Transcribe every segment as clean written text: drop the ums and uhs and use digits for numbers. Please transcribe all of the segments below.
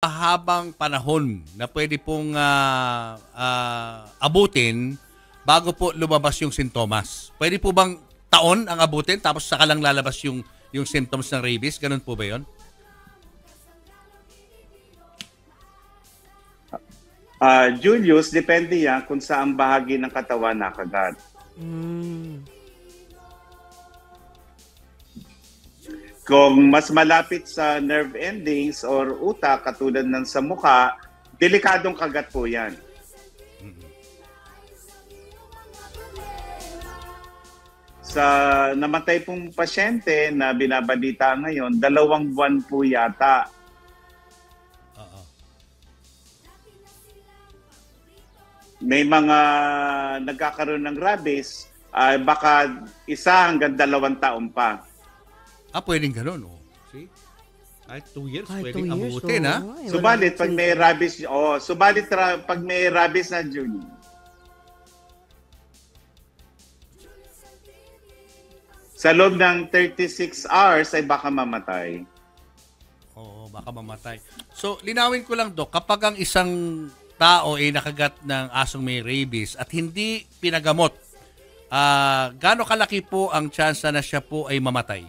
pinakamahabang panahon na pwede pong abutin bago po lumabas yung sintomas? Pwede po bang taon ang abutin tapos saka lang lalabas yung symptoms ng rabies? Ganun po ba yun? Julius, depende yan kung saan bahagi ng katawan nakagat. Kung mas malapit sa nerve endings or utak, katulad ng sa mukha, delikadong kagat po yan. Sa namatay pong pasyente na binabalita ngayon, 2 buwan po yata. May mga nagkakaroon ng rabies, baka 1 hanggang 2 taon pa. Pwedeng ganun, oh. See? Kahit 2 years, Kahit pwedeng 2 years, abutin, ha? Subalit, pag may rabies, pag may rabies na, June, sa loob ng 36 hours ay baka mamatay. Oo, baka mamatay. So, linawin ko lang, Dok, kapag ang isang tao ay nakagat ng asong may rabies at hindi pinagamot, gaano kalaki po ang tsansa na siya po ay mamatay?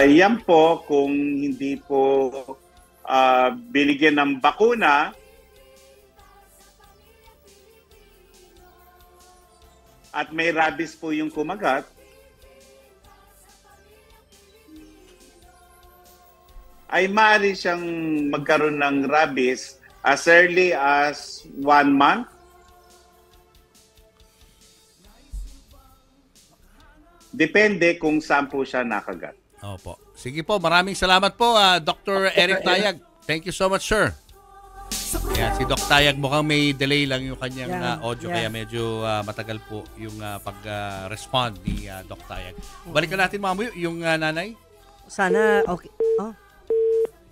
Yan po, kung hindi po binigyan ng bakuna at may rabies po yung kumagat, ay maaari siyang magkaroon ng rabies as early as 1 month. Depende kung saan po siya nakagat. Opo. Sige po, maraming salamat po, Dr. Eric Tayag. Thank you so much, sir. Ayan, si Doc Tayag, mukhang may delay lang yung kanyang audio, kaya medyo matagal po yung pag-respond ni Doc Tayag. Balikan natin mamaya yung nanay. Sana, okay.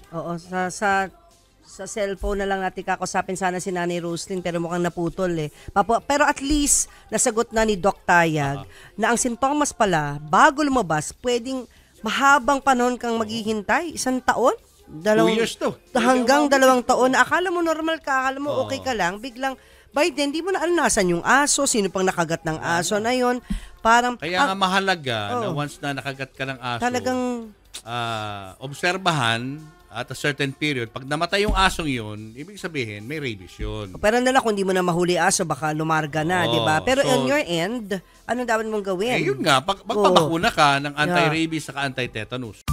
Oo, sa cellphone na lang natin kakusapin sana si Nanay Roslyn, pero mukhang naputol eh. Pero at least nasagot na ni Doc Tayag na ang sintomas pala, bago lumabas, pwedeng mahabang panahon kang maghihintay. 1 taon? 2 years to. Hanggang 2 taon. Akala mo normal ka, akala mo okay ka lang. Biglang, by then, di mo na alanasan yung aso, sino pang nakagat ng aso na yon. Parang, kaya nga mahalaga na once na nakagat ka ng aso, talagang obserbahan at a certain period. Pag namatay yung asong yun, ibig sabihin, may rabies yun. pero nala, kung di mo na mahuli aso, baka lumarga na, di ba? Pero on your end, ano dapat mong gawin? Yun nga, magpabakuna ka ng anti-rabies at anti-tetanus.